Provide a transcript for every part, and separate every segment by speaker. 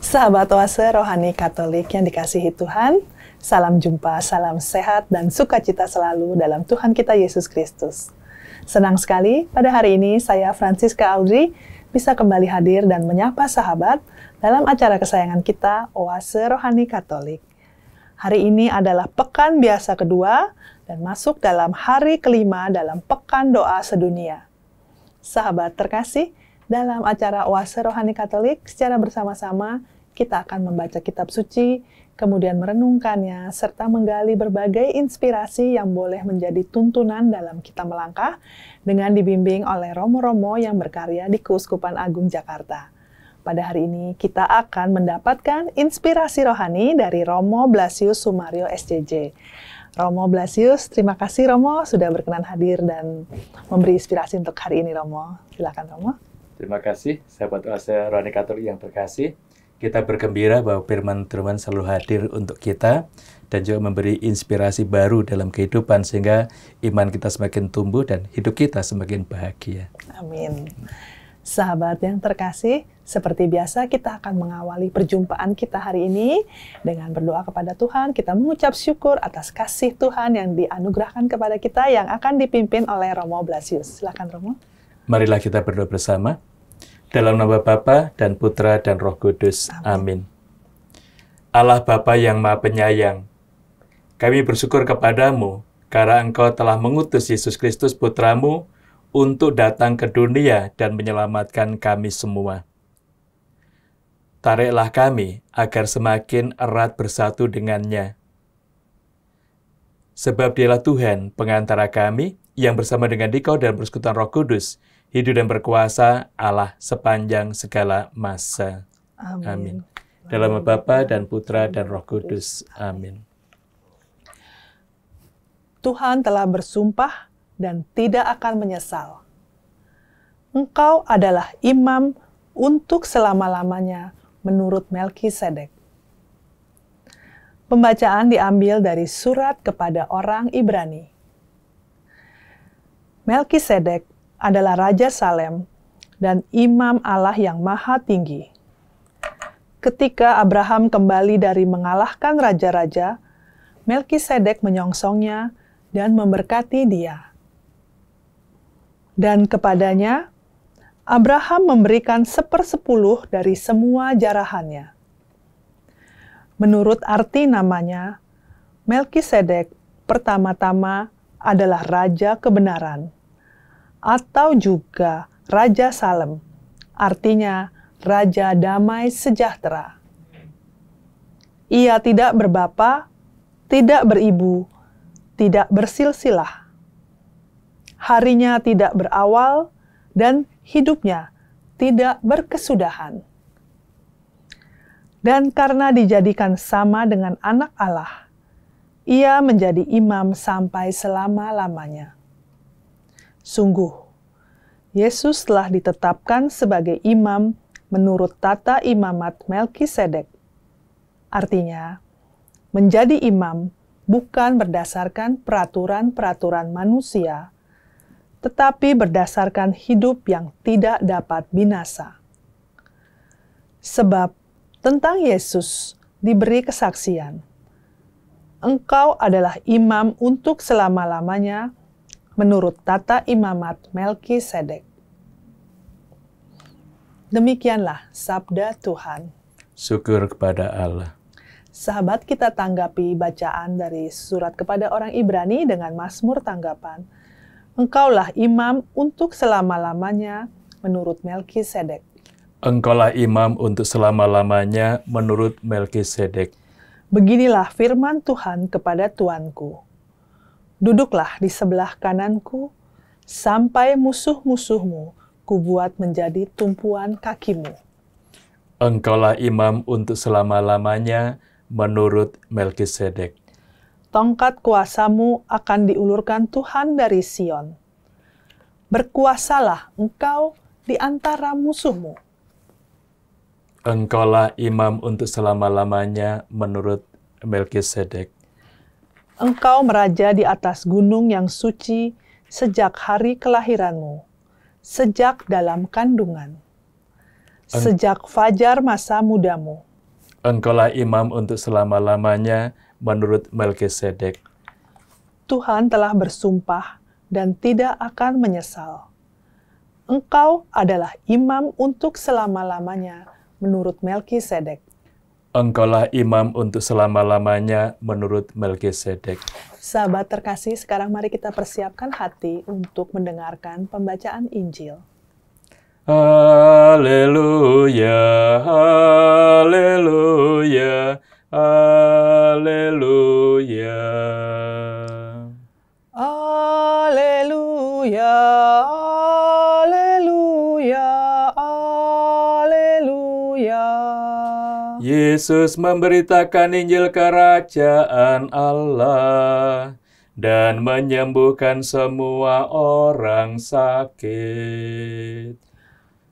Speaker 1: Sahabat Oase Rohani Katolik yang dikasihi Tuhan, salam jumpa, salam sehat, dan sukacita selalu dalam Tuhan kita Yesus Kristus. Senang sekali pada hari ini saya Francisca Audrey bisa kembali hadir dan menyapa sahabat dalam acara kesayangan kita Oase Rohani Katolik. Hari ini adalah pekan biasa kedua dan masuk dalam hari kelima dalam pekan doa sedunia. Sahabat terkasih, dalam acara Oase Rohani Katolik, secara bersama-sama kita akan membaca kitab suci, kemudian merenungkannya, serta menggali berbagai inspirasi yang boleh menjadi tuntunan dalam kita melangkah dengan dibimbing oleh romo-romo yang berkarya di Keuskupan Agung Jakarta. Pada hari ini kita akan mendapatkan inspirasi rohani dari Romo Blasius Sumario SJJ. Romo Blasius, terima kasih Romo sudah berkenan hadir dan memberi inspirasi untuk hari ini Romo. Silakan Romo.
Speaker 2: Terima kasih, sahabat Oase Rohani Katolik yang terkasih. Kita bergembira bahwa firman Tuhan selalu hadir untuk kita dan juga memberi inspirasi baru dalam kehidupan sehingga iman kita semakin tumbuh dan hidup kita semakin bahagia.
Speaker 1: Amin. Sahabat yang terkasih, seperti biasa kita akan mengawali perjumpaan kita hari ini dengan berdoa kepada Tuhan. Kita mengucap syukur atas kasih Tuhan yang dianugerahkan kepada kita yang akan dipimpin oleh Romo Blasius. Silakan Romo.
Speaker 2: Marilah kita berdoa bersama. Dalam nama Bapa dan Putra dan Roh Kudus. Amin. Allah Bapa yang Maha Penyayang, kami bersyukur kepadamu karena Engkau telah mengutus Yesus Kristus Putramu untuk datang ke dunia dan menyelamatkan kami semua. Tariklah kami agar semakin erat bersatu dengannya. Sebab Dialah Tuhan pengantara kami yang bersama dengan Dikau dan persekutuan Roh Kudus, hidup dan berkuasa Allah sepanjang segala masa. Amin. Dalam nama Bapa dan Putra dan Roh Kudus. Amin.
Speaker 1: Tuhan telah bersumpah dan tidak akan menyesal. Engkau adalah imam untuk selama-lamanya menurut Melkisedek. Pembacaan diambil dari surat kepada orang Ibrani. Melkisedek adalah Raja Salem dan Imam Allah yang Maha Tinggi. Ketika Abraham kembali dari mengalahkan raja-raja, Melkisedek menyongsongnya dan memberkati dia. Dan kepadanya, Abraham memberikan 1/10 dari semua jarahannya. Menurut arti namanya, Melkisedek pertama-tama adalah Raja Kebenaran, atau juga Raja Salem, artinya Raja Damai Sejahtera. Ia tidak berbapa, tidak beribu, tidak bersilsilah. Harinya tidak berawal, dan hidupnya tidak berkesudahan. Dan karena dijadikan sama dengan anak Allah, ia menjadi imam sampai selama-lamanya. Sungguh, Yesus telah ditetapkan sebagai imam menurut tata imamat Melkisedek. Artinya, menjadi imam bukan berdasarkan peraturan-peraturan manusia, tetapi berdasarkan hidup yang tidak dapat binasa. Sebab tentang Yesus diberi kesaksian, engkau adalah imam untuk selama-lamanya menurut tata imamat Melkisedek. Demikianlah sabda Tuhan.
Speaker 2: Syukur kepada Allah.
Speaker 1: Sahabat, kita tanggapi bacaan dari surat kepada orang Ibrani dengan mazmur tanggapan. Engkaulah imam untuk selama-lamanya menurut Melkisedek.
Speaker 2: Engkaulah imam untuk selama-lamanya menurut Melkisedek.
Speaker 1: Beginilah firman Tuhan kepada Tuanku. Duduklah di sebelah kananku, sampai musuh-musuhmu kubuat menjadi tumpuan kakimu.
Speaker 2: Engkaulah imam untuk selama-lamanya menurut Melkisedek.
Speaker 1: Tongkat kuasamu akan diulurkan Tuhan dari Sion. Berkuasalah engkau di antara musuhmu.
Speaker 2: Engkaulah imam untuk selama-lamanya menurut Melkisedek.
Speaker 1: Engkau meraja di atas gunung yang suci sejak hari kelahiranmu, sejak dalam kandungan. Sejak fajar masa mudamu,
Speaker 2: Engkaulah imam untuk selama-lamanya menurut Melkisedek.
Speaker 1: Tuhan telah bersumpah dan tidak akan menyesal. Engkau adalah imam untuk selama-lamanya menurut Melkisedek.
Speaker 2: Engkaulah imam untuk selama-lamanya menurut Melkisedek.
Speaker 1: Sahabat terkasih, sekarang mari kita persiapkan hati untuk mendengarkan pembacaan Injil.
Speaker 2: Haleluya, haleluya, haleluya.
Speaker 1: Haleluya, haleluya, haleluya.
Speaker 2: Yesus memberitakan Injil kerajaan Allah dan menyembuhkan semua orang sakit.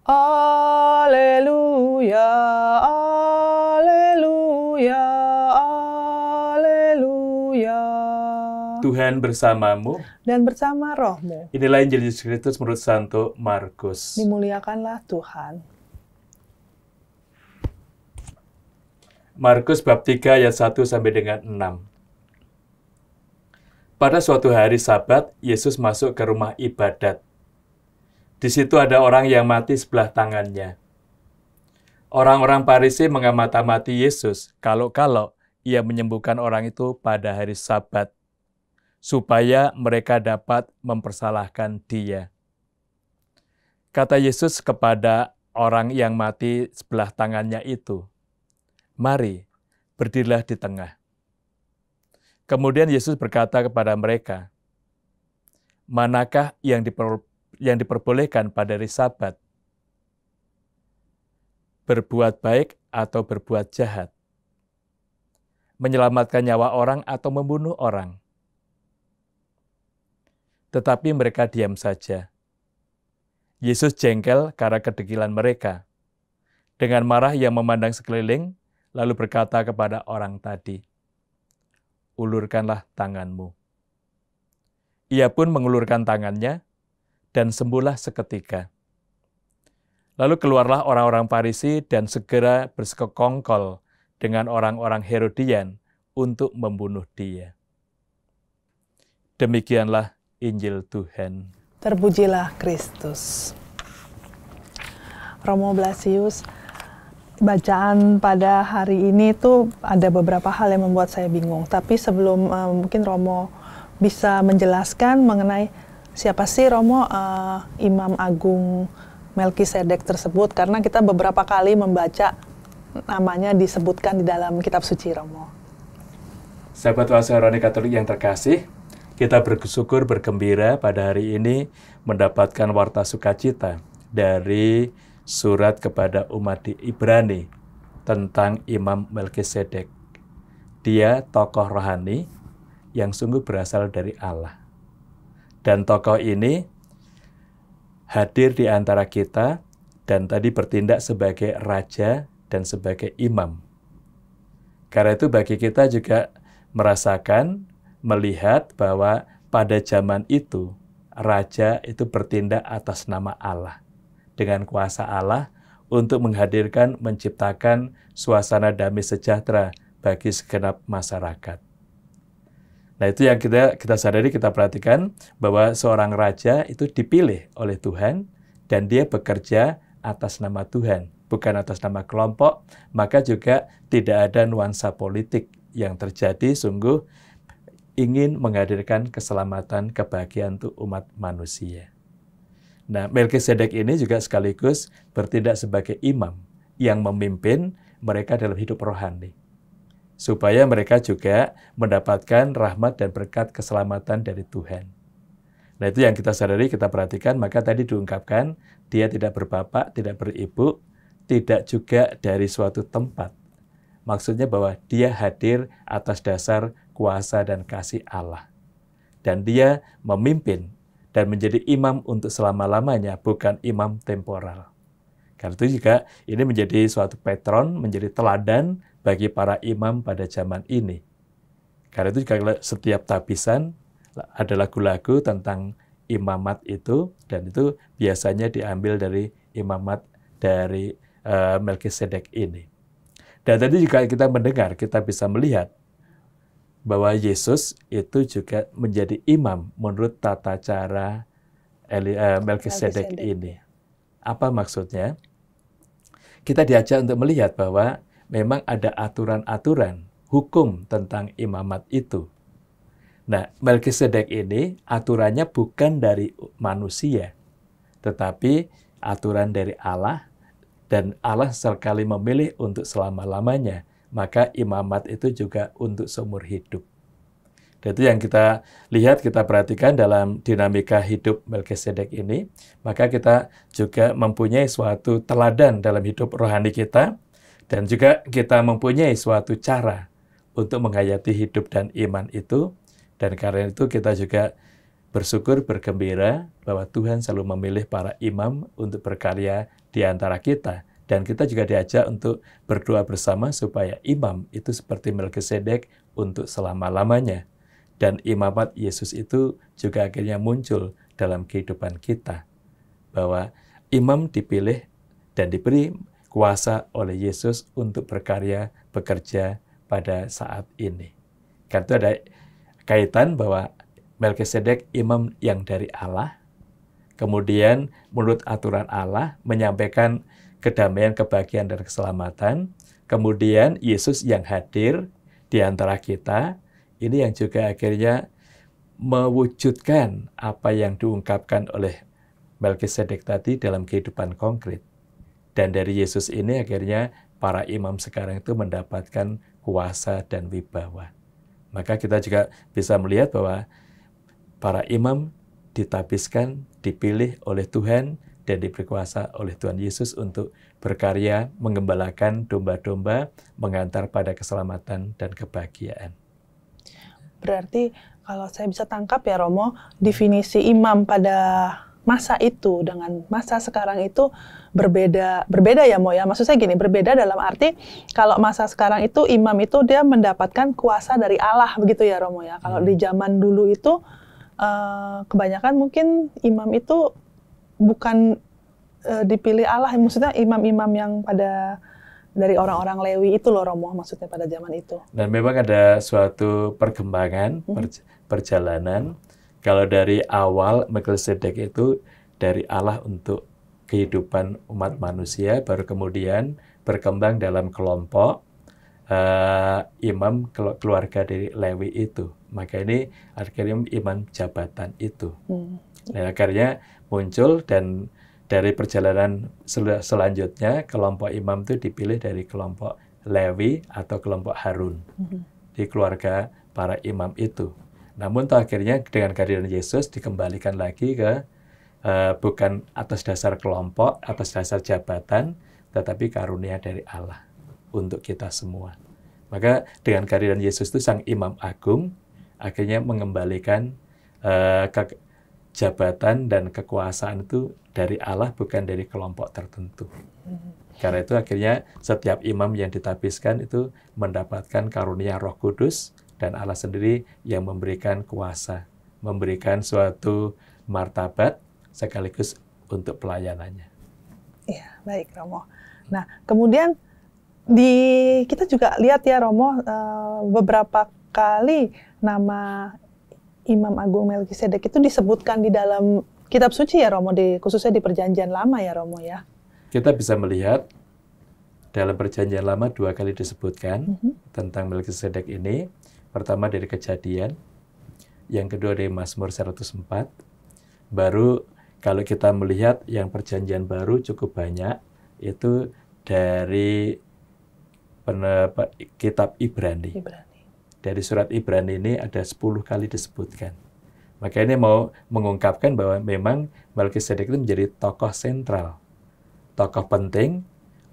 Speaker 1: Haleluya, haleluya, haleluya.
Speaker 2: Tuhan bersamamu
Speaker 1: Dan bersama rohmu,
Speaker 2: Inilah Injil Yesus Kristus menurut Santo Markus.
Speaker 1: dimuliakanlah Tuhan.
Speaker 2: Markus bab 3 ayat 1 sampai dengan 6. Pada suatu hari Sabat, Yesus masuk ke rumah ibadat. Di situ ada orang yang mati sebelah tangannya. Orang-orang Farisi mengamati Yesus kalau-kalau ia menyembuhkan orang itu pada hari Sabat, supaya mereka dapat mempersalahkan dia. Kata Yesus kepada orang yang mati sebelah tangannya itu, "Mari, berdirilah di tengah." Kemudian Yesus berkata kepada mereka, "Manakah yang diperbolehkan pada hari Sabat? Berbuat baik atau berbuat jahat? Menyelamatkan nyawa orang atau membunuh orang?" Tetapi mereka diam saja. Yesus jengkel karena kedegilan mereka. Dengan marah ia memandang sekeliling, lalu berkata kepada orang tadi, "Ulurkanlah tanganmu." Ia pun mengulurkan tangannya, dan sembuhlah seketika. Lalu keluarlah orang-orang Farisi dan segera bersekongkol dengan orang-orang Herodian untuk membunuh dia. Demikianlah Injil Tuhan.
Speaker 1: Terpujilah Kristus. Romo Blasius, bacaan pada hari ini tuh ada beberapa hal yang membuat saya bingung. Tapi sebelum mungkin Romo bisa menjelaskan mengenai siapa sih Romo Imam Agung Melkisedek tersebut, karena kita beberapa kali membaca namanya disebutkan di dalam kitab suci Romo.
Speaker 2: Sahabat Wasahroni Katolik yang terkasih, kita bersyukur bergembira pada hari ini mendapatkan warta sukacita dari surat kepada umat di Ibrani tentang Imam Melkisedek. Dia tokoh rohani yang sungguh berasal dari Allah. Dan tokoh ini hadir di antara kita dan tadi bertindak sebagai raja dan sebagai imam. Karena itu bagi kita juga merasakan, melihat bahwa pada zaman itu, raja itu bertindak atas nama Allah, dengan kuasa Allah untuk menghadirkan, menciptakan suasana damai sejahtera bagi segenap masyarakat. Nah, itu yang kita sadari, kita perhatikan bahwa seorang raja itu dipilih oleh Tuhan dan dia bekerja atas nama Tuhan, bukan atas nama kelompok, maka juga tidak ada nuansa politik yang terjadi, sungguh ingin menghadirkan keselamatan, kebahagiaan untuk umat manusia. Nah, Melkisedek ini juga sekaligus bertindak sebagai imam yang memimpin mereka dalam hidup rohani, supaya mereka juga mendapatkan rahmat dan berkat keselamatan dari Tuhan. Nah, itu yang kita sadari, kita perhatikan, maka tadi diungkapkan, dia tidak berbapak, tidak beribu, tidak juga dari suatu tempat. Maksudnya bahwa dia hadir atas dasar kuasa dan kasih Allah. Dan dia memimpin dan menjadi imam untuk selama-lamanya, bukan imam temporal. Karena itu juga ini menjadi suatu patron, menjadi teladan bagi para imam pada zaman ini. Karena itu juga setiap tabisan ada lagu-lagu tentang imamat itu, dan itu biasanya diambil dari imamat dari Melkisedek ini. Dan tadi juga kita mendengar, kita bisa melihat bahwa Yesus itu juga menjadi imam menurut tata cara Melkisedek ini. Apa maksudnya? Kita diajak untuk melihat bahwa memang ada aturan-aturan hukum tentang imamat itu. Nah, Melkisedek ini aturannya bukan dari manusia, tetapi aturan dari Allah, dan Allah sekali memilih untuk selama-lamanya. Maka imamat itu juga untuk seumur hidup. Dan itu yang kita lihat, kita perhatikan dalam dinamika hidup Melkisedek ini. Maka kita juga mempunyai suatu teladan dalam hidup rohani kita, dan juga kita mempunyai suatu cara untuk menghayati hidup dan iman itu. Dan karena itu kita juga bersyukur, bergembira bahwa Tuhan selalu memilih para imam untuk berkarya di antara kita. Dan kita juga diajak untuk berdoa bersama supaya imam itu seperti Melkisedek untuk selama-lamanya. Dan imamat Yesus itu juga akhirnya muncul dalam kehidupan kita. Bahwa imam dipilih dan diberi kuasa oleh Yesus untuk berkarya, bekerja pada saat ini. Karena itu ada kaitan bahwa Melkisedek imam yang dari Allah, kemudian menurut aturan Allah menyampaikan kedamaian, kebahagiaan, dan keselamatan. Kemudian Yesus yang hadir di antara kita, ini yang juga akhirnya mewujudkan apa yang diungkapkan oleh Melkisedek tadi dalam kehidupan konkret. Dan dari Yesus ini akhirnya para imam sekarang itu mendapatkan kuasa dan wibawa. Maka kita juga bisa melihat bahwa para imam ditabiskan, dipilih oleh Tuhan, dan diberi kuasa oleh Tuhan Yesus untuk berkarya, mengembalakan domba-domba, mengantar pada keselamatan dan kebahagiaan.
Speaker 1: Berarti kalau saya bisa tangkap ya Romo, definisi imam pada masa itu dengan masa sekarang itu berbeda ya Mo ya. Maksud saya gini, berbeda dalam arti kalau masa sekarang itu imam itu dia mendapatkan kuasa dari Allah begitu ya Romo ya. Kalau di zaman dulu itu kebanyakan mungkin imam itu bukan dipilih Allah, maksudnya imam-imam yang pada dari orang-orang Lewi itu loh Romo, maksudnya pada zaman itu.
Speaker 2: Dan memang ada suatu perkembangan, perjalanan. Kalau dari awal Melkisedek itu dari Allah untuk kehidupan umat manusia, baru kemudian berkembang dalam kelompok imam keluarga dari Lewi itu. Maka ini akhirnya imam jabatan itu. Nah, akhirnya muncul, dan dari perjalanan selanjutnya kelompok imam itu dipilih dari kelompok Lewi atau kelompok Harun di keluarga para imam itu. Namun akhirnya dengan kehadiran Yesus dikembalikan lagi ke bukan atas dasar kelompok, atas dasar jabatan, tetapi karunia dari Allah untuk kita semua. Maka dengan kehadiran Yesus itu sang imam agung akhirnya mengembalikan jabatan dan kekuasaan itu dari Allah, bukan dari kelompok tertentu. Karena itu akhirnya setiap imam yang ditabiskan itu mendapatkan karunia Roh Kudus, dan Allah sendiri yang memberikan kuasa, memberikan suatu martabat sekaligus untuk pelayanannya.
Speaker 1: Iya, baik Romo. Nah, kemudian kita juga lihat ya Romo, beberapa kali nama Imam Agung Melkisedek itu disebutkan di dalam kitab suci ya Romo, khususnya di Perjanjian Lama ya Romo ya.
Speaker 2: Kita bisa melihat dalam Perjanjian Lama 2 kali disebutkan tentang Melkisedek ini. Pertama dari Kejadian, yang kedua dari Mazmur 104. Baru kalau kita melihat yang Perjanjian Baru cukup banyak, itu dari kitab Ibrani. Dari surat Ibrani ini ada 10 kali disebutkan. Maka ini mau mengungkapkan bahwa memang Melkisedek itu menjadi tokoh sentral, tokoh penting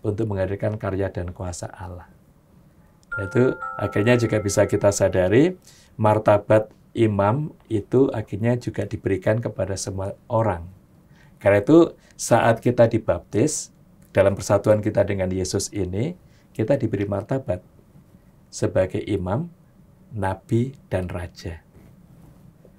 Speaker 2: untuk menghadirkan karya dan kuasa Allah. Itu akhirnya juga bisa kita sadari, martabat imam itu akhirnya juga diberikan kepada semua orang. Karena itu saat kita dibaptis, dalam persatuan kita dengan Yesus ini, kita diberi martabat sebagai imam, nabi, dan raja.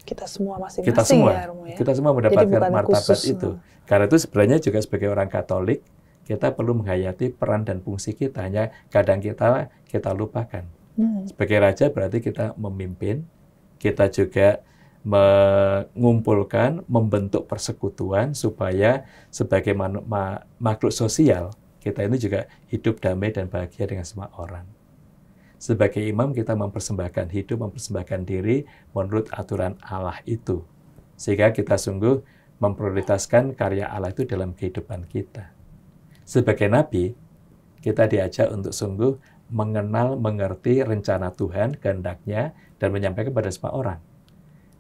Speaker 1: Kita semua masing-masing ya, Romo ya.
Speaker 2: Kita semua mendapatkan martabat itu. Karena itu sebenarnya juga sebagai orang Katolik, kita perlu menghayati peran dan fungsi kita. Hanya kadang kita lupakan. Sebagai raja berarti kita memimpin, kita juga mengumpulkan, membentuk persekutuan supaya sebagai makhluk sosial, kita ini juga hidup damai dan bahagia dengan semua orang. Sebagai imam kita mempersembahkan hidup, mempersembahkan diri menurut aturan Allah itu. Sehingga kita sungguh memprioritaskan karya Allah itu dalam kehidupan kita. Sebagai nabi, kita diajak untuk sungguh mengenal, mengerti rencana Tuhan, kehendak-Nya, dan menyampaikan kepada semua orang.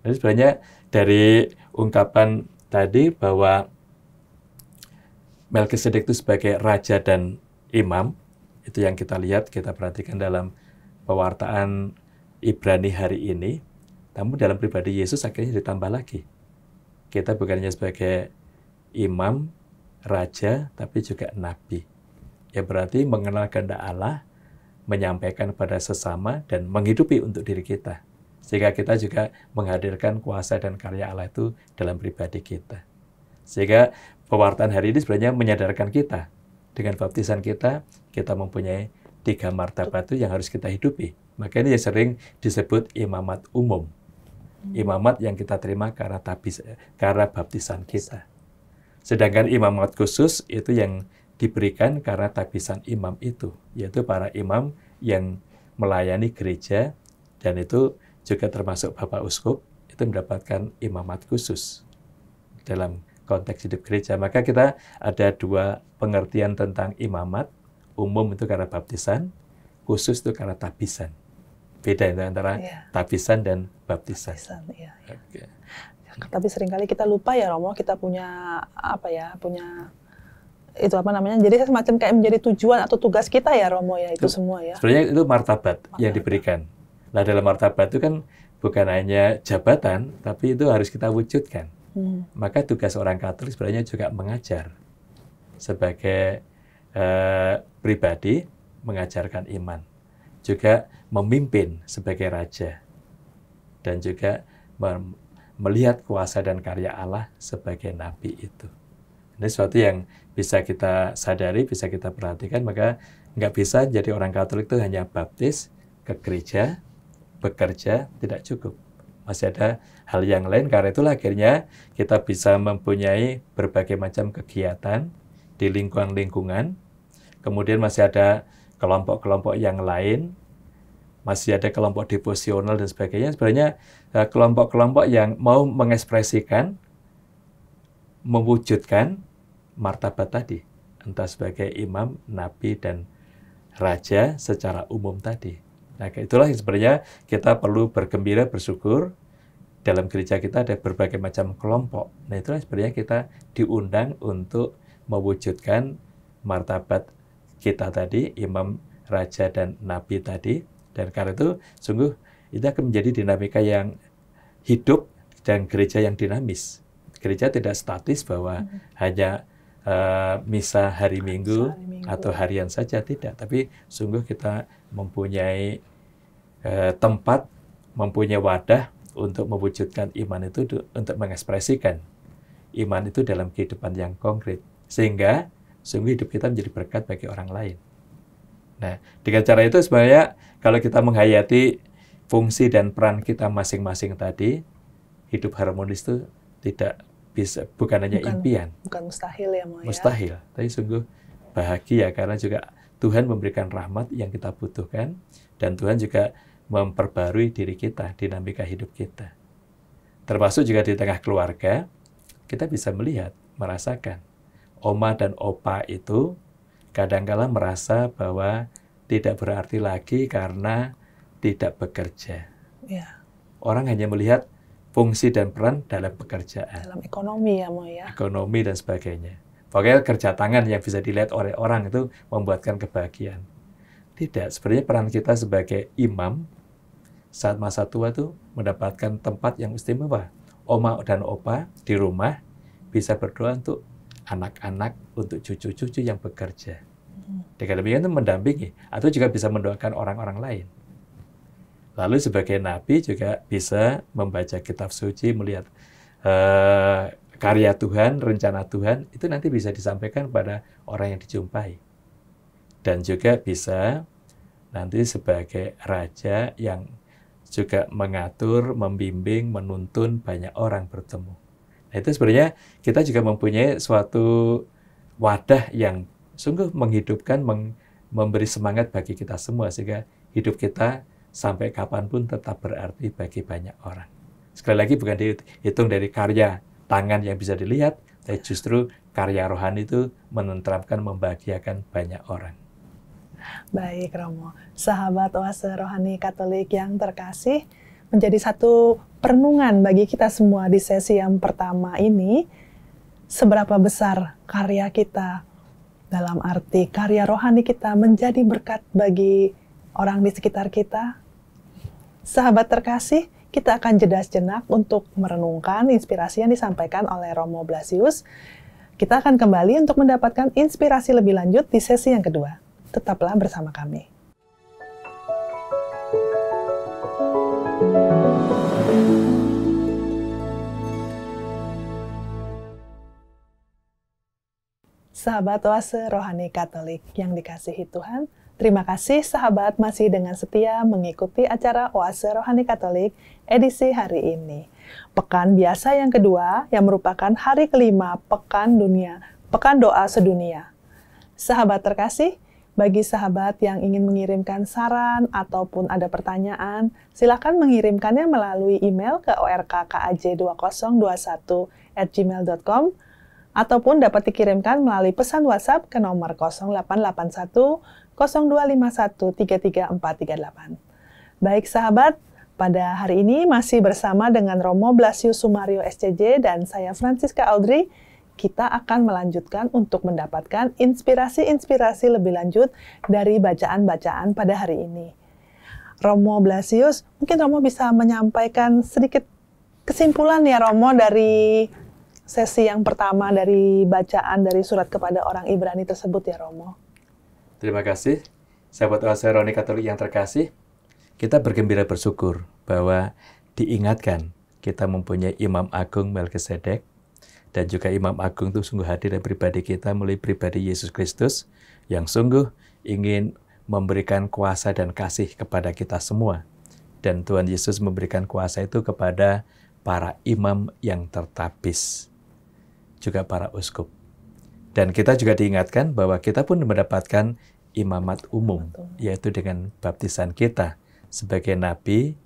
Speaker 2: Jadi sebenarnya dari ungkapan tadi bahwa Melkisedek itu sebagai raja dan imam, itu yang kita lihat, kita perhatikan dalam pewartaan Ibrani hari ini. Namun dalam pribadi Yesus akhirnya ditambah lagi. Kita bukan hanya sebagai imam, raja, tapi juga nabi. Ya berarti mengenal kehendak Allah, menyampaikan kepada sesama, dan menghidupi untuk diri kita. Sehingga kita juga menghadirkan kuasa dan karya Allah itu dalam pribadi kita. Sehingga pewartaan hari ini sebenarnya menyadarkan kita, dengan baptisan kita mempunyai 3 martabat itu yang harus kita hidupi. Makanya yang sering disebut imamat umum. Imamat yang kita terima karena baptisan kita. Sedangkan imamat khusus itu yang diberikan karena tabisan imam itu, yaitu para imam yang melayani gereja, dan itu juga termasuk Bapak Uskup, itu mendapatkan imamat khusus dalam konteks hidup gereja. Maka kita ada 2 pengertian tentang imamat. Umum itu karena baptisan, khusus itu karena tabisan. Beda itu antara tabisan dan baptisan.
Speaker 1: Iya. Okay. Tapi seringkali kita lupa ya Romo, kita punya jadi semacam kayak menjadi tujuan atau tugas kita ya Romo ya, itu semua ya.
Speaker 2: Sebenarnya itu martabat yang diberikan. Nah dalam martabat itu kan bukan hanya jabatan, tapi itu harus kita wujudkan. Maka tugas orang Katolik sebenarnya juga mengajar sebagai pribadi, mengajarkan iman, juga memimpin sebagai raja, dan juga melihat kuasa dan karya Allah sebagai nabi itu. Ini sesuatu yang bisa kita sadari, bisa kita perhatikan. Maka nggak bisa jadi orang Katolik itu hanya baptis, ke gereja, bekerja, tidak cukup. Masih ada hal yang lain, karena itulah akhirnya kita bisa mempunyai berbagai macam kegiatan di lingkungan-lingkungan. Kemudian masih ada kelompok-kelompok yang lain, masih ada kelompok devosional dan sebagainya. Sebenarnya kelompok-kelompok yang mau mengekspresikan, mewujudkan martabat tadi, entah sebagai imam, nabi, dan raja secara umum tadi. Nah, itulah yang sebenarnya kita perlu bergembira, bersyukur. Dalam gereja kita ada berbagai macam kelompok. Nah, itulah sebenarnya kita diundang untuk mewujudkan martabat kita tadi, imam, raja, dan nabi tadi. Dan karena itu, sungguh itu akan menjadi dinamika yang hidup dan gereja yang dinamis. Gereja tidak statis bahwa hanya misa hari Minggu atau harian saja, tidak. Tapi sungguh kita mempunyai tempat, mempunyai wadah untuk mewujudkan iman itu, untuk mengekspresikan iman itu dalam kehidupan yang konkret. Sehingga sungguh hidup kita menjadi berkat bagi orang lain. Nah, dengan cara itu sebenarnya kalau kita menghayati fungsi dan peran kita masing-masing tadi, hidup harmonis itu tidak bisa, bukan hanya impian.
Speaker 1: Bukan mustahil ya, Mo, ya.
Speaker 2: Mustahil, tapi sungguh bahagia karena juga Tuhan memberikan rahmat yang kita butuhkan, dan Tuhan juga memperbarui diri kita, dinamika hidup kita. Termasuk juga di tengah keluarga, kita bisa melihat, merasakan oma dan opa itu kadang-kala merasa bahwa tidak berarti lagi karena tidak bekerja.
Speaker 1: Ya.
Speaker 2: Orang hanya melihat fungsi dan peran dalam pekerjaan.
Speaker 1: Dalam ekonomi ya, Mo, ya.
Speaker 2: Ekonomi dan sebagainya. Pokoknya kerja tangan yang bisa dilihat oleh orang itu membuatkan kebahagiaan. Tidak, sebenarnya peran kita sebagai imam saat masa tua itu mendapatkan tempat yang istimewa. Oma dan opa di rumah bisa berdoa untuk anak-anak, untuk cucu-cucu yang bekerja. Dengan demikian itu mendampingi, atau juga bisa mendoakan orang-orang lain. Lalu sebagai nabi juga bisa membaca kitab suci, melihat karya Tuhan, rencana Tuhan, itu nanti bisa disampaikan pada orang yang dijumpai. Dan juga bisa nanti sebagai raja yang juga mengatur, membimbing, menuntun banyak orang bertemu. Nah, itu sebenarnya kita juga mempunyai suatu wadah yang sungguh menghidupkan, memberi semangat bagi kita semua, sehingga hidup kita sampai kapanpun tetap berarti bagi banyak orang. Sekali lagi bukan dihitung dari karya tangan yang bisa dilihat, tapi justru karya rohani itu menenteramkan, membahagiakan banyak orang.
Speaker 1: Baik, Romo. Sahabat Oase Rohani Katolik yang terkasih, menjadi satu perenungan bagi kita semua di sesi yang pertama ini, seberapa besar karya kita, dalam arti karya rohani kita menjadi berkat bagi orang di sekitar kita. Sahabat terkasih, kita akan jeda sejenak untuk merenungkan inspirasi yang disampaikan oleh Romo Blasius. Kita akan kembali untuk mendapatkan inspirasi lebih lanjut di sesi yang kedua. Tetaplah bersama kami. Sahabat Oase Rohani Katolik yang dikasihi Tuhan, terima kasih sahabat masih dengan setia mengikuti acara Oase Rohani Katolik edisi hari ini. Pekan biasa yang kedua yang merupakan hari kelima Pekan Doa Sedunia. Sahabat terkasih, bagi sahabat yang ingin mengirimkan saran ataupun ada pertanyaan, silakan mengirimkannya melalui email ke orkkaj2021@gmail.com ataupun dapat dikirimkan melalui pesan WhatsApp ke nomor 0881 0251 33438. Baik sahabat, pada hari ini masih bersama dengan Romo Blasius Sumario SCJ dan saya Francisca Audrey. Kita akan melanjutkan untuk mendapatkan inspirasi-inspirasi lebih lanjut dari bacaan-bacaan pada hari ini. Romo Blasius, mungkin Romo bisa menyampaikan sedikit kesimpulan ya Romo dari sesi yang pertama dari bacaan dari surat kepada orang Ibrani tersebut ya Romo.
Speaker 2: Terima kasih, sahabat Oase Rohani Katolik yang terkasih. Kita bergembira bersyukur bahwa diingatkan kita mempunyai Imam Agung Melkisedek, dan juga Imam Agung itu sungguh hadir dalam pribadi kita melalui pribadi Yesus Kristus yang sungguh ingin memberikan kuasa dan kasih kepada kita semua. Dan Tuhan Yesus memberikan kuasa itu kepada para imam yang tertapis, juga para uskup. Dan kita juga diingatkan bahwa kita pun mendapatkan imamat umum, yaitu dengan baptisan kita sebagai nabi,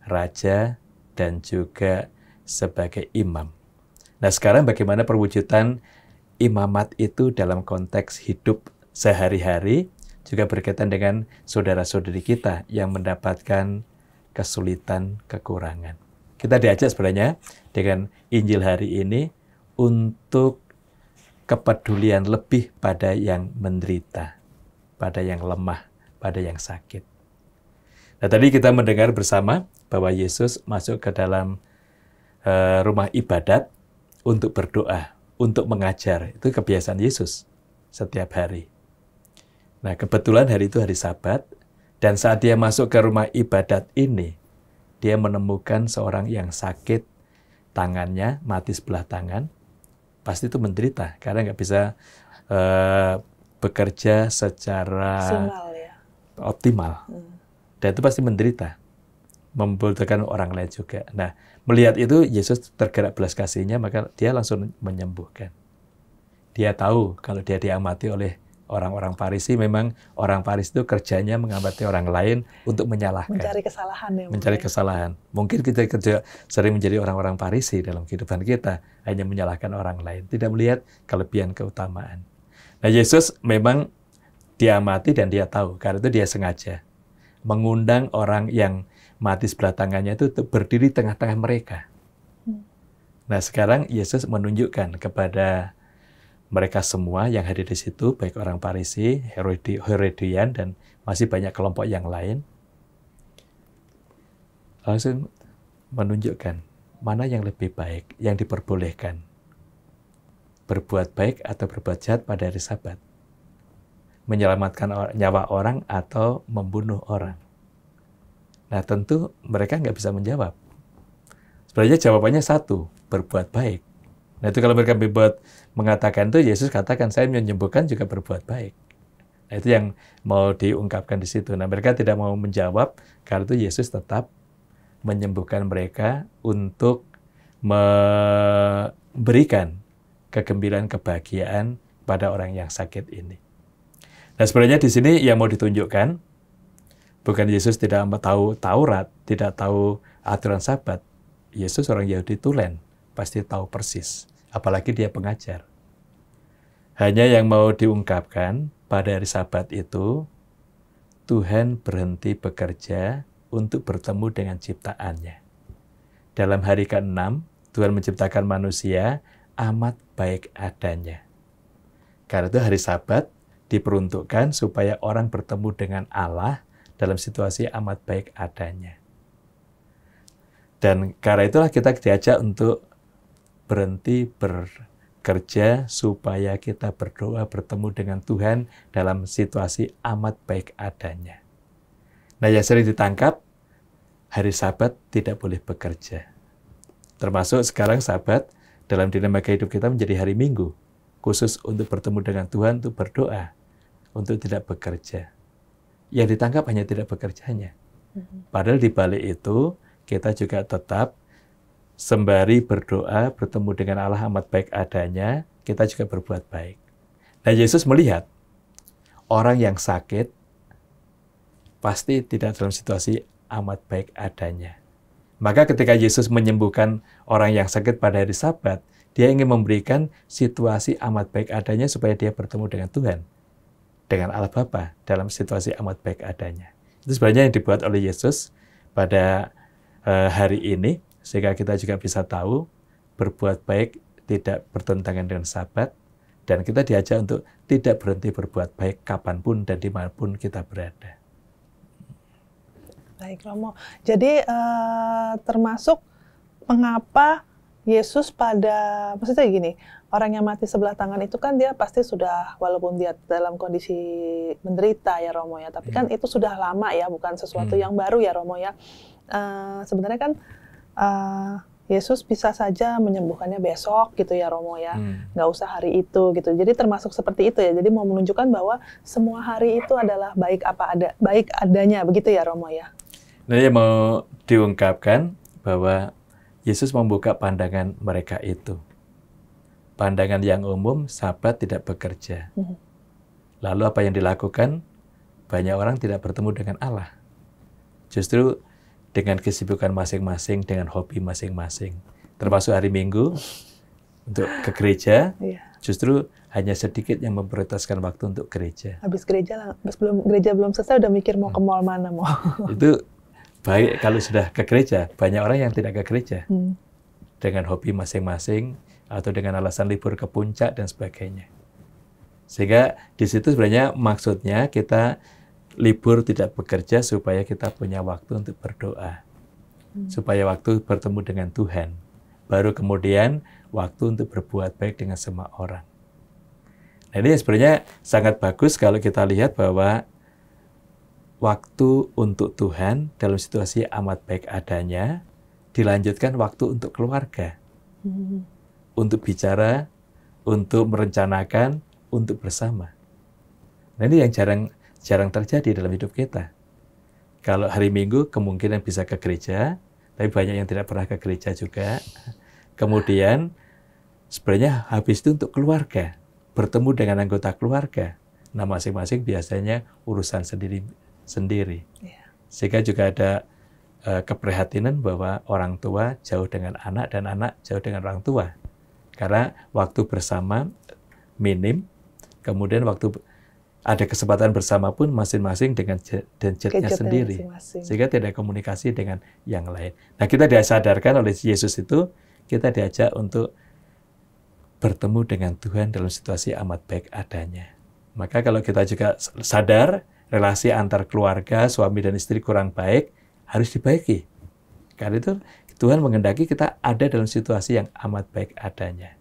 Speaker 2: raja, dan juga sebagai imam. Nah sekarang bagaimana perwujudan imamat itu dalam konteks hidup sehari-hari, juga berkaitan dengan saudara-saudari kita yang mendapatkan kesulitan, kekurangan. Kita diajak sebenarnya dengan Injil hari ini untuk kepedulian lebih pada yang menderita, pada yang lemah, pada yang sakit. Nah tadi kita mendengar bersama bahwa Yesus masuk ke dalam rumah ibadat untuk berdoa, untuk mengajar. Itu kebiasaan Yesus setiap hari. Nah, kebetulan hari itu hari Sabat, dan saat dia masuk ke rumah ibadat ini, dia menemukan seorang yang sakit, tangannya mati sebelah tangan. Pasti itu menderita, karena nggak bisa bekerja secara optimal. Dan itu pasti menderita, membutuhkan orang lain juga. Nah, melihat itu, Yesus tergerak belas kasihnya, maka dia langsung menyembuhkan. Dia tahu kalau dia diamati oleh orang-orang Farisi, memang orang Farisi itu kerjanya mengamati orang lain untuk menyalahkan.
Speaker 1: Mencari kesalahan ya.
Speaker 2: Mencari kesalahan. Mungkin kita sering menjadi orang-orang Farisi dalam kehidupan kita, hanya menyalahkan orang lain, tidak melihat kelebihan keutamaan. Nah, Yesus memang diamati dan dia tahu, karena itu dia sengaja mengundang orang yang mati sebelah tangannya itu berdiri tengah-tengah mereka. Nah, sekarang Yesus menunjukkan kepada mereka semua yang hadir di situ, baik orang Farisi, Herodian, dan masih banyak kelompok yang lain, langsung menunjukkan mana yang lebih baik, yang diperbolehkan. Berbuat baik atau berbuat jahat pada hari Sabat. Menyelamatkan nyawa orang atau membunuh orang. Nah, tentu mereka nggak bisa menjawab. Sebenarnya jawabannya satu, berbuat baik. Nah itu kalau mereka berbuat mengatakan itu, Yesus katakan saya menyembuhkan juga berbuat baik. Nah itu yang mau diungkapkan di situ. Nah mereka tidak mau menjawab, karena itu Yesus tetap menyembuhkan mereka untuk memberikan kegembiraan, kebahagiaan pada orang yang sakit ini. Nah sebenarnya di sini yang mau ditunjukkan, bukan Yesus tidak tahu Taurat, tidak tahu aturan Sabat. Yesus orang Yahudi tulen, pasti tahu persis. Apalagi dia pengajar. Hanya yang mau diungkapkan, pada hari Sabat itu, Tuhan berhenti bekerja untuk bertemu dengan ciptaannya. Dalam hari ke-6, Tuhan menciptakan manusia amat baik adanya. Karena itu hari Sabat diperuntukkan supaya orang bertemu dengan Allah dalam situasi amat baik adanya. Dan karena itulah kita diajak untuk berhenti bekerja supaya kita berdoa bertemu dengan Tuhan dalam situasi amat baik adanya. Nah, yang sering ditangkap, hari Sabat tidak boleh bekerja. Termasuk sekarang Sabat dalam dinamika hidup kita menjadi hari Minggu, khusus untuk bertemu dengan Tuhan, untuk berdoa, untuk tidak bekerja. Yang ditangkap hanya tidak bekerjanya. Padahal di balik itu, kita juga tetap sembari berdoa, bertemu dengan Allah amat baik adanya, kita juga berbuat baik. Nah, Yesus melihat orang yang sakit pasti tidak dalam situasi amat baik adanya. Maka ketika Yesus menyembuhkan orang yang sakit pada hari Sabat, dia ingin memberikan situasi amat baik adanya supaya dia bertemu dengan Tuhan, dengan Allah Bapa dalam situasi amat baik adanya. Itu sebenarnya yang dibuat oleh Yesus pada hari ini, sehingga kita juga bisa tahu berbuat baik tidak bertentangan dengan Sabat, dan kita diajak untuk tidak berhenti berbuat baik kapanpun dan dimanapun kita berada.
Speaker 1: Baik, Romo. Jadi termasuk mengapa Yesus maksudnya gini, orang yang mati sebelah tangan itu kan dia pasti sudah, walaupun dia dalam kondisi menderita ya Romo ya, tapi kan itu sudah lama ya, bukan sesuatu yang baru ya Romo ya. Sebenarnya kan Yesus bisa saja menyembuhkannya besok gitu ya Romo ya, nggak usah hari itu gitu. Jadi termasuk seperti itu ya. Jadi mau menunjukkan bahwa semua hari itu adalah baik adanya begitu ya Romo ya.
Speaker 2: Nah, yang mau diungkapkan bahwa Yesus membuka pandangan mereka itu. Pandangan yang umum, Sabat tidak bekerja. Lalu apa yang dilakukan? Banyak orang tidak bertemu dengan Allah. Justru dengan kesibukan masing-masing, dengan hobi masing-masing. Termasuk hari Minggu, untuk ke gereja, justru hanya sedikit yang memprioritaskan waktu untuk gereja.
Speaker 1: Habis gereja belum selesai, udah mikir mau ke mall mana mau.
Speaker 2: Itu baik kalau sudah ke gereja, banyak orang yang tidak ke gereja. Dengan hobi masing-masing, atau dengan alasan libur ke puncak, dan sebagainya. Sehingga di situ sebenarnya maksudnya kita libur tidak bekerja supaya kita punya waktu untuk berdoa. Supaya waktu bertemu dengan Tuhan. Baru kemudian waktu untuk berbuat baik dengan semua orang. Nah ini sebenarnya sangat bagus kalau kita lihat bahwa waktu untuk Tuhan dalam situasi amat baik adanya, dilanjutkan waktu untuk keluarga. Untuk bicara, untuk merencanakan, untuk bersama. Nah ini yang jarang terjadi dalam hidup kita. Kalau hari Minggu kemungkinan bisa ke gereja, tapi banyak yang tidak pernah ke gereja juga. Kemudian sebenarnya habis itu untuk keluarga, bertemu dengan anggota keluarga. Nah masing-masing biasanya urusan sendiri. Sehingga juga ada keprihatinan bahwa orang tua jauh dengan anak dan anak jauh dengan orang tua. Karena waktu bersama minim, kemudian waktu ada kesempatan bersama pun masing-masing dengan gadgetnya sendiri. Sehingga tidak komunikasi dengan yang lain. Nah kita disadarkan oleh Yesus itu, kita diajak untuk bertemu dengan Tuhan dalam situasi amat baik adanya. Maka kalau kita juga sadar, relasi antar keluarga, suami dan istri kurang baik, harus dibaiki. Karena itu Tuhan menghendaki kita ada dalam situasi yang amat baik adanya.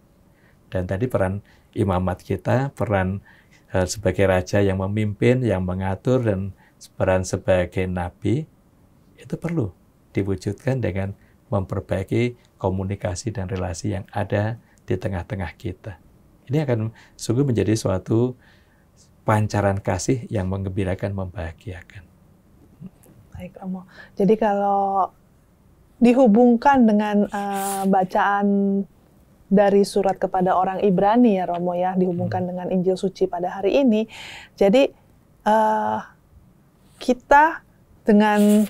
Speaker 2: Dan tadi peran imamat kita, peran sebagai raja yang memimpin, yang mengatur, dan peran sebagai nabi, itu perlu diwujudkan dengan memperbaiki komunikasi dan relasi yang ada di tengah-tengah kita. Ini akan sungguh menjadi suatu pancaran kasih yang menggembirakan, membahagiakan.
Speaker 1: Baik, Romo. Jadi kalau dihubungkan dengan bacaan dari surat kepada orang Ibrani ya Romo ya, dihubungkan dengan Injil Suci pada hari ini, jadi kita dengan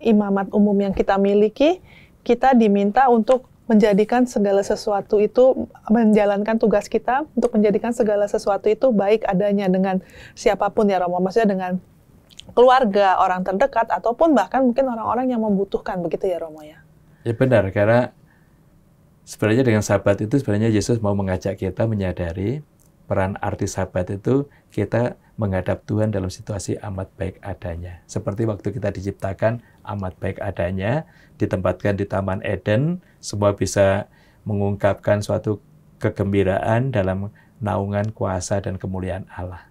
Speaker 1: imamat umum yang kita miliki, kita diminta untuk menjadikan segala sesuatu itu, menjalankan tugas kita untuk menjadikan segala sesuatu itu baik adanya dengan siapapun ya Romo, maksudnya dengan keluarga, orang terdekat, ataupun bahkan mungkin orang-orang yang membutuhkan, begitu ya Romo ya?
Speaker 2: Ya benar, karena sebenarnya dengan sahabat itu sebenarnya Yesus mau mengajak kita menyadari peran arti sahabat itu kita menghadap Tuhan dalam situasi amat baik adanya. Seperti waktu kita diciptakan amat baik adanya, ditempatkan di Taman Eden, semua bisa mengungkapkan suatu kegembiraan dalam naungan kuasa dan kemuliaan Allah.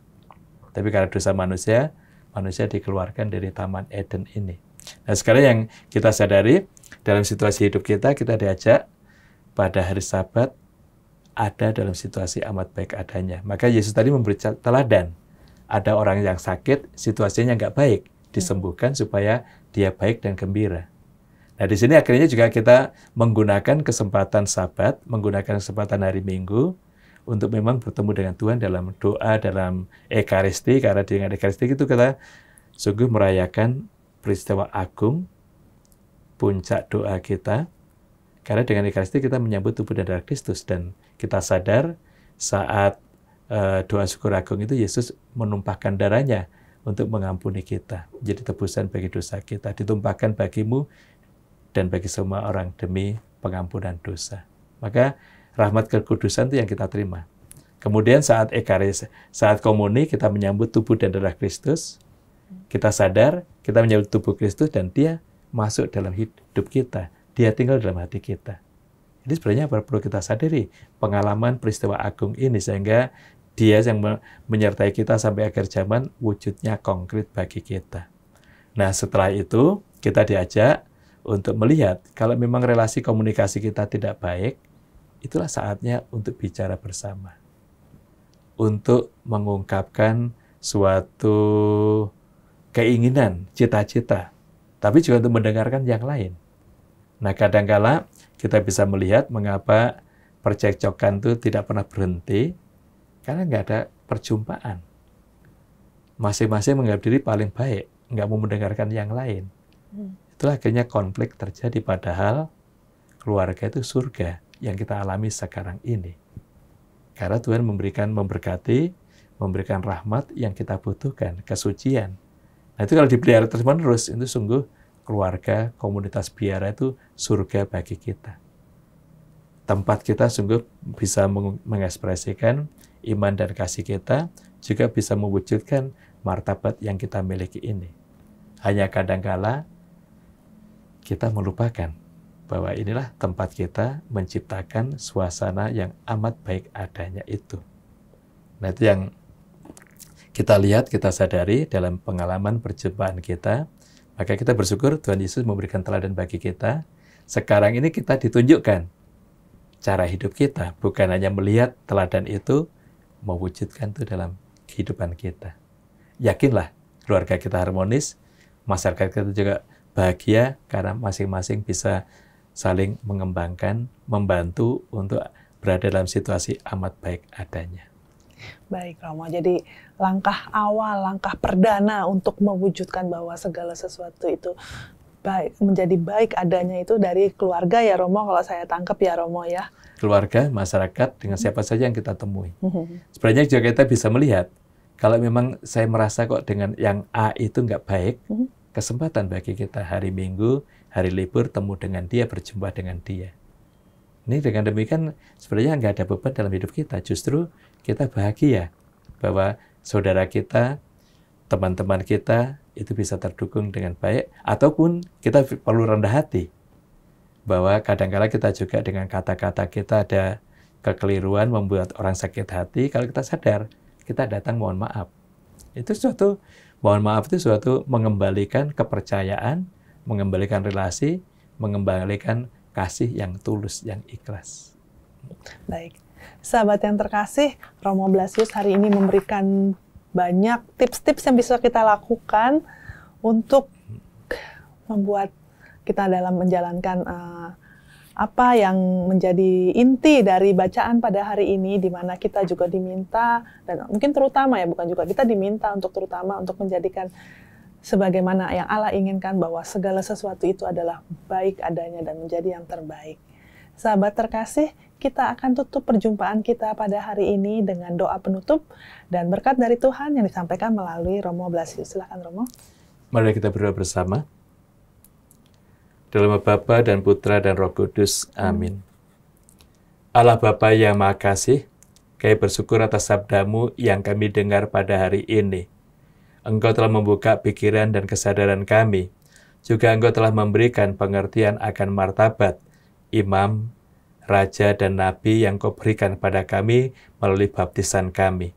Speaker 2: Tapi karena dosa manusia, manusia dikeluarkan dari Taman Eden ini. Nah sekarang yang kita sadari, dalam situasi hidup kita diajak pada hari Sabat ada dalam situasi amat baik adanya. Maka Yesus tadi memberi teladan. Ada orang yang sakit, situasinya nggak baik, disembuhkan supaya dia baik dan gembira. Nah di sini akhirnya juga kita menggunakan kesempatan Sabat, menggunakan kesempatan hari Minggu untuk memang bertemu dengan Tuhan dalam doa, dalam Ekaristi. Karena dengan Ekaristi itu kita sungguh merayakan peristiwa agung, puncak doa kita. Karena dengan Ekaristi kita menyambut tubuh dan darah Kristus, dan kita sadar saat doa syukur agung itu Yesus menumpahkan darahnya untuk mengampuni kita. Jadi tebusan bagi dosa kita ditumpahkan bagimu dan bagi semua orang demi pengampunan dosa. Maka rahmat kekudusan itu yang kita terima. Kemudian saat Ekaristi, saat komuni kita menyambut tubuh dan darah Kristus. Kita sadar kita menyambut tubuh Kristus dan dia masuk dalam hidup kita. Dia tinggal dalam hati kita. Jadi sebenarnya perlu kita sadari pengalaman peristiwa agung ini sehingga dia yang menyertai kita sampai akhir zaman, wujudnya konkret bagi kita. Nah setelah itu kita diajak untuk melihat kalau memang relasi komunikasi kita tidak baik, itulah saatnya untuk bicara bersama. Untuk mengungkapkan suatu keinginan, cita-cita, tapi juga untuk mendengarkan yang lain. Nah kadangkala kita bisa melihat mengapa percekcokan itu tidak pernah berhenti, karena nggak ada perjumpaan. Masing-masing menganggap diri paling baik, nggak mau mendengarkan yang lain. Itulah akhirnya konflik terjadi, padahal keluarga itu surga yang kita alami sekarang ini. Karena Tuhan memberkati, memberikan rahmat yang kita butuhkan, kesucian. Nah itu kalau dipelihara terus-menerus, itu sungguh keluarga, komunitas biara itu surga bagi kita. Tempat kita sungguh bisa mengekspresikan iman dan kasih kita, juga bisa mewujudkan martabat yang kita miliki ini. Hanya kadangkala kita melupakan bahwa inilah tempat kita menciptakan suasana yang amat baik adanya itu. Nah itu yang kita lihat, kita sadari dalam pengalaman perjumpaan kita. Maka kita bersyukur Tuhan Yesus memberikan teladan bagi kita. Sekarang ini kita ditunjukkan cara hidup kita, bukan hanya melihat teladan itu, mewujudkan itu dalam kehidupan kita. Yakinlah keluarga kita harmonis, masyarakat kita juga bahagia karena masing-masing bisa saling mengembangkan, membantu untuk berada dalam situasi amat baik adanya.
Speaker 1: Baik Romo, jadi langkah awal, langkah perdana untuk mewujudkan bahwa segala sesuatu itu baik, menjadi baik adanya itu dari keluarga ya Romo, kalau saya tangkap ya Romo ya.
Speaker 2: Keluarga, masyarakat, dengan siapa saja yang kita temui. Sebenarnya juga kita bisa melihat, kalau memang saya merasa kok dengan yang A itu nggak baik, kesempatan bagi kita hari Minggu, hari libur, temu dengan dia, berjumpa dengan dia. Ini dengan demikian sebenarnya nggak ada beban dalam hidup kita, justru kita bahagia bahwa saudara kita, teman-teman kita itu bisa terdukung dengan baik, ataupun kita perlu rendah hati bahwa kadang-kala kita juga dengan kata-kata kita ada kekeliruan membuat orang sakit hati. Kalau kita sadar, kita datang mohon maaf. Itu suatu mohon maaf itu suatu mengembalikan kepercayaan, mengembalikan relasi, mengembalikan kasih yang tulus, yang ikhlas.
Speaker 1: Baik, sahabat yang terkasih, Romo Blasius hari ini memberikan banyak tips-tips yang bisa kita lakukan untuk membuat kita dalam menjalankan apa yang menjadi inti dari bacaan pada hari ini, di mana kita juga diminta, dan mungkin terutama ya, bukan juga, kita diminta untuk terutama untuk menjadikan sebagaimana yang Allah inginkan, bahwa segala sesuatu itu adalah baik adanya dan menjadi yang terbaik. Sahabat terkasih, kita akan tutup perjumpaan kita pada hari ini dengan doa penutup dan berkat dari Tuhan yang disampaikan melalui Romo Blasius. Silakan Romo.
Speaker 2: Mari kita berdoa bersama. Dalam nama Bapa dan Putra dan Roh Kudus. Amin. Allah Bapa yang Maha Kasih, kami bersyukur atas sabda-Mu yang kami dengar pada hari ini. Engkau telah membuka pikiran dan kesadaran kami. Juga Engkau telah memberikan pengertian akan martabat, imam, raja, dan nabi yang Kau berikan pada kami melalui baptisan kami.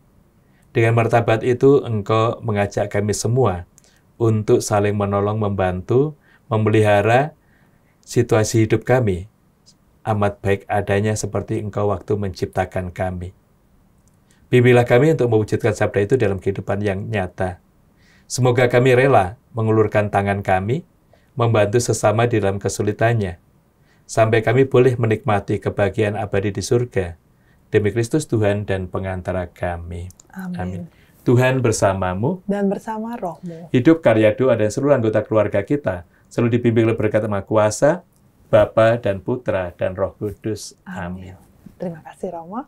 Speaker 2: Dengan martabat itu, Engkau mengajak kami semua untuk saling menolong, membantu, memelihara situasi hidup kami amat baik adanya seperti Engkau waktu menciptakan kami. Bimbinglah kami untuk mewujudkan sabda itu dalam kehidupan yang nyata. Semoga kami rela mengulurkan tangan kami, membantu sesama di dalam kesulitannya, sampai kami boleh menikmati kebahagiaan abadi di surga. Demi Kristus Tuhan dan pengantara kami. Amin. Tuhan bersamamu
Speaker 1: Dan bersama rohmu.
Speaker 2: Hidup, karya, doa, dan seluruh anggota keluarga kita selalu dibimbing oleh berkat Maha Kuasa, Bapa dan Putra dan Roh Kudus. Amin.
Speaker 1: Terima kasih Romo.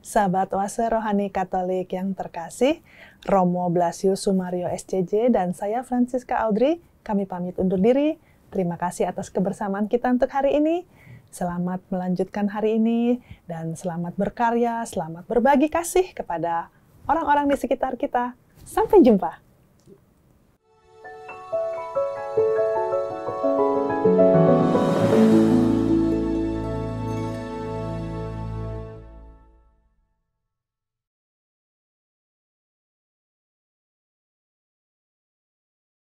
Speaker 1: Sahabat Oase Rohani Katolik yang terkasih, Romo Blasius Sumario SCJ dan saya Francisca Audrey, kami pamit undur diri. Terima kasih atas kebersamaan kita untuk hari ini. Selamat melanjutkan hari ini dan selamat berkarya, selamat berbagi kasih kepada orang-orang di sekitar kita. Sampai jumpa.